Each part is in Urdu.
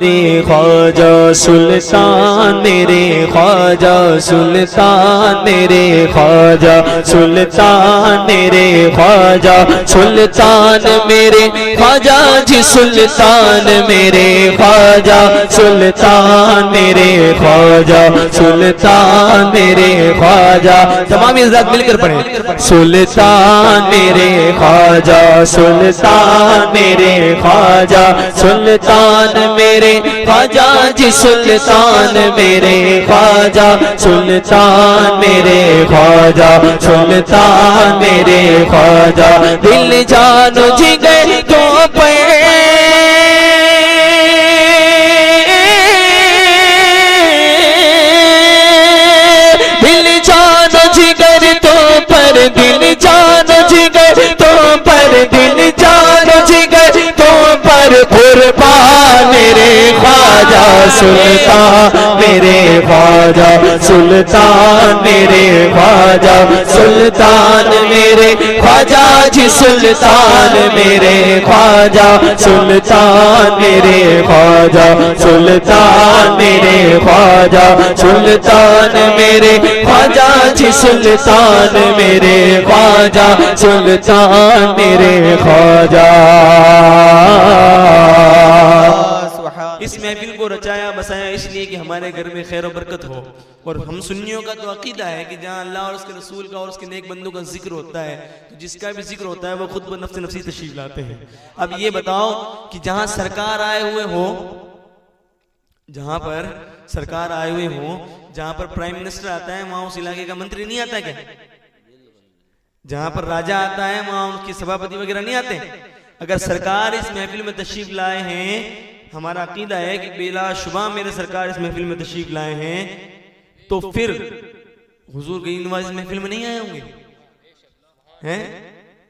میرے خواجہ سلطان میرے خواجہ سلطان میرے خواجہ سلطان میرے خواجہ سلطان میرے خواجہ جی سلطان میرے خواجہ سلطان میرے خواجہ سلطان میرے خواجہ تمام حضرات مل کر پڑھیں سلطان میرے خواجہ سلطان میرے خواجہ سلطان میرے خواجہ جی سلطان میرے خواجہ سلطان میرے خواجہ سلطان میرے خواجہ دل جان جگر تو پہ دل جان جگر تو پر دل جان جگر تو پر دل جان جگر تو پر قربان میرے خواجہ سلطان میرے خواجہ سلطان میرے خواجہ سلطان میرے خواجہ جی سلطان میرے خواجہ سلطان میرے خواجہ سلطان میرے خواجہ سلطان میرے خواجہ جی سلطان میرے خواجہ سلطان میرے خواجہ اس محفل کو رچایا بسایا اس لیے کہ ہمارے گھر میں خیر و برکت ہو اور ہم سنیوں کا تو عقیدہ ہے کہ جہاں اللہ اور اس کے رسول کا اور اس کے نیک بندوں کا ذکر ہوتا ہے تو جس کا بھی ذکر ہوتا ہے وہ خود بنفس نفسی تشریف لاتے ہیں. اب یہ بتاؤ کہ جہاں سرکار آئے ہوئے ہو جہاں پر سرکار آئے ہوئے ہوں جہاں پر پرائم منسٹر آتا ہے وہاں اس علاقے کا منتری نہیں آتا کیا؟ جہاں پر راجہ آتا ہے وہاں اس کی سبھاپتی وغیرہ نہیں آتے؟ اگر سرکار اس محفل میں تشریف لائے ہیں ہمارا عقیدہ ہے کہ بلا شبہ میرے سرکار اس محفل میں تشریف لائے ہیں تو پھر حضور گرین نواز اس محفل میں نہیں آئے ہوں گے ہیں؟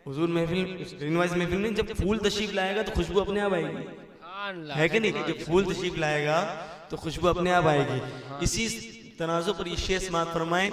حضور محفل گرین نواز محفل میں جب پھول تشریف لائے گا تو خوشبو اپنے آپ آئے گی ہے کہ نہیں؟ جب پھول تشریف لائے گا تو خوشبو اپنے آپ آئے گی. اسی تنازع پر یہ شعر سماعت فرمائیں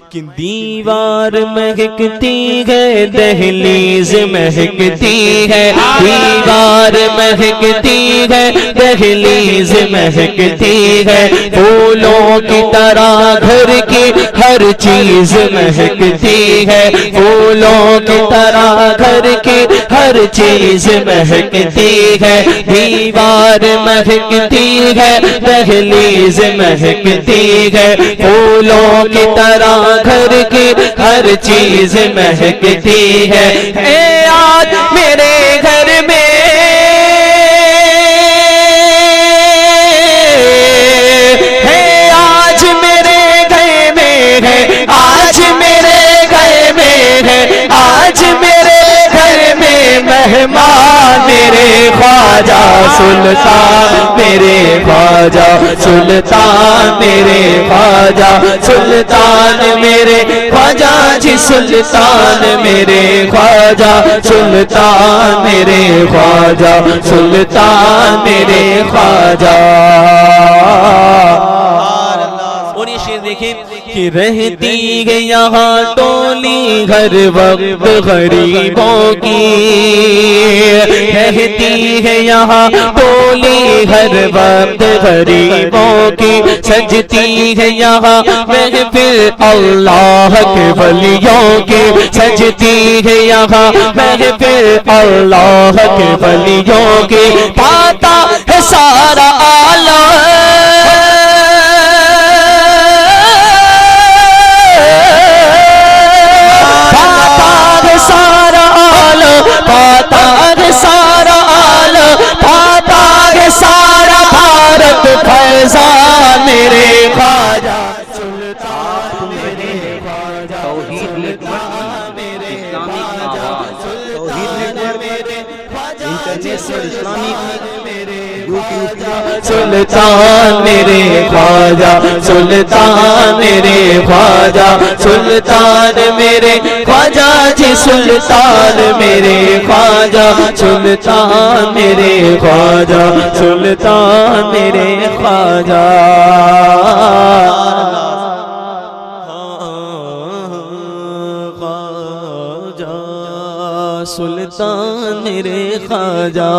کہ دیوار مہکتی ہے دہلیز مہکتی ہے دیوار مہکتی ہے دہلیز مہکتی ہے پھولوں کی طرح گھر کی ہر چیز مہکتی ہے پھولوں کی طرح گھر کی ہر چیز مہکتی ہے دیوار مہکتی ہے دہلیز مہکتی ہے پھولوں کی طرح گھر کی ہر چیز مہکتی ہے. اے آج میرے گھر میں ہے آج میرے گھر میں ہے آج میرے گھر میں ہے آج میرے گھر میں مہمان میرے خواجہ سلطان میرے خواجہ سلطان میرے خواجہ سلطان میرے خواجہ جی سلطان میرے خواجہ سلطان میرے خواجہ سلطان میرے خواجہ. اور یہ شعر دیکھیں کہ رہتی ہے یہاں ٹولی ہر وقت غریبوں کی رہتی ہے یہاں ٹولی ہر وقت غریبوں کی سجتی ہے یہاں محفل اللہ کے ولیوں کی سجتی ہے یہاں محفل اللہ کے ولیوں کی پاتا ہے سارا عالم فیضان میرے خواجہ سلطان میرے خواجہ توحید نیٹورک میرے خواجہ سلطان میرے خواجہ انٹرنیشنل اسلامک سلطان میرے خواجہ سلطان میرے خواجہ سلطان میرے خواجہ جی سلطان میرے خواجہ سلطان میرے خواجہ سلطان میرے خواجہ. سلطان میرے خواجہ.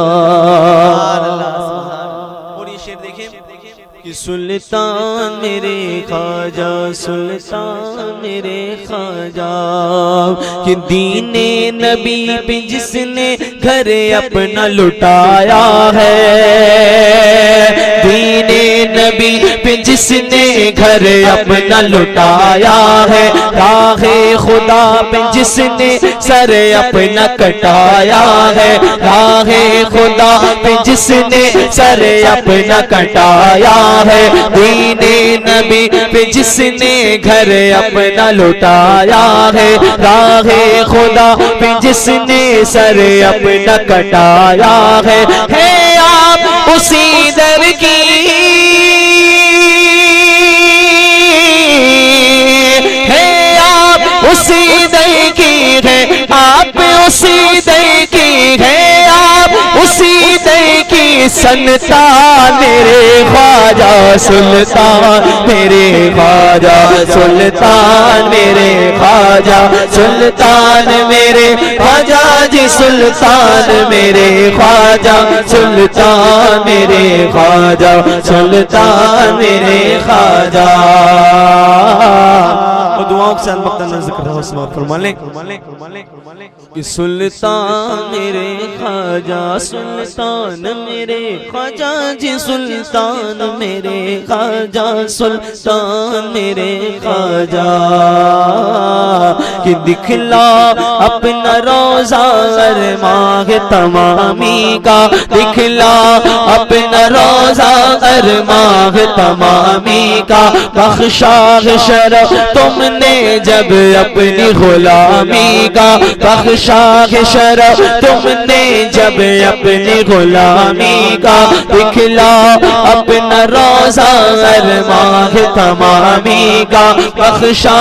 اور یہ شعر کہ سلطان میرے خواجہ، سلطان میرے خواجہ، کہ دین نبی پہ جس نے گھر اپنا لٹایا ہے، دین نبی پہ جس نے گھر اپنا لٹایا ہے، راہ خدا پہ جس نے سر اپنا کٹایا ہے، راہ خدا پہ جس نے سر اپنا کٹایا ہے، دین نبی پہ جس نے گھر اپنا لٹایا ہے، راہ خدا پہ جس نے سر اپنا کٹایا ہے آپ اسی در کی، ہے آپ اسی در کی، ہے آپ اسی در کی، ہے آپ اسی در کی سنتان میرے خواجہ، سلطان میرے خواجہ، سلطان میرے خواجہ، سلطان میرے خواجہ جی، سلطان میرے خواجہ، سلطان میرے خواجہ، سلطان میرے خواجہ۔ دعاؤں کے ساتھ مقتدر ذکر رہا سماعت فرما لیں کہ سلطان میرے خواجہ، سلطان میرے خواجہ جی، سلطان میرے خواجہ، سلطان میرے خواجہ، کہ دکھلا اپنا روزہ ارماں تمامی کا، دکھلا اپنا روزہ ارماں تمامی کا، بخشا شرف تم نے جب اپنی غلامی کا، بخشا شرف تم نے جب اپنی غلامی کا، دکھلا اپنا روزہ ارماں تمامی کا، بخشا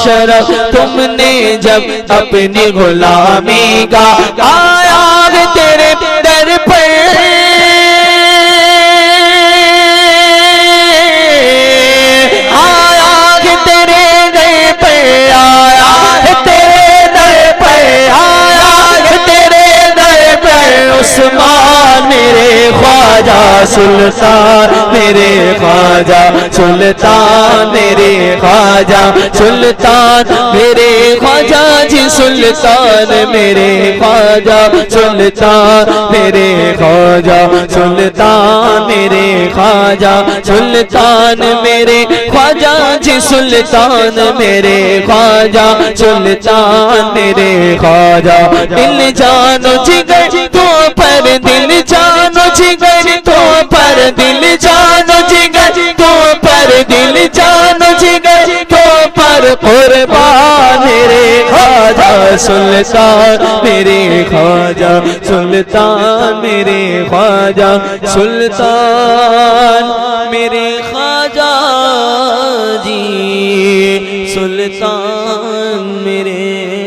شرف تم نے جب اپنی غلامی کا، آیا تیرے در پر عثمان میرے خواجہ، سلطان میرے خواجہ، سلطان میرے خواجہ، سلطان میرے خواجہ جی، سلطان میرے خواجہ، سلطان میرے خواجہ، سلطان میرے خواجہ، سلطان میرے خواجہ جی، سلطان میرے خواجہ، سلطان میرے خواجہ، دل جانو جگر تو پر، دل جانو جگر تو پر، دل جانو جگر تو پر، دل جانو جگر تو پر، قربان میرے خواجہ، سلطان میرے خواجہ، سلطان میرے خواجہ، سلطان میرے خواجہ جی، سلطان میرے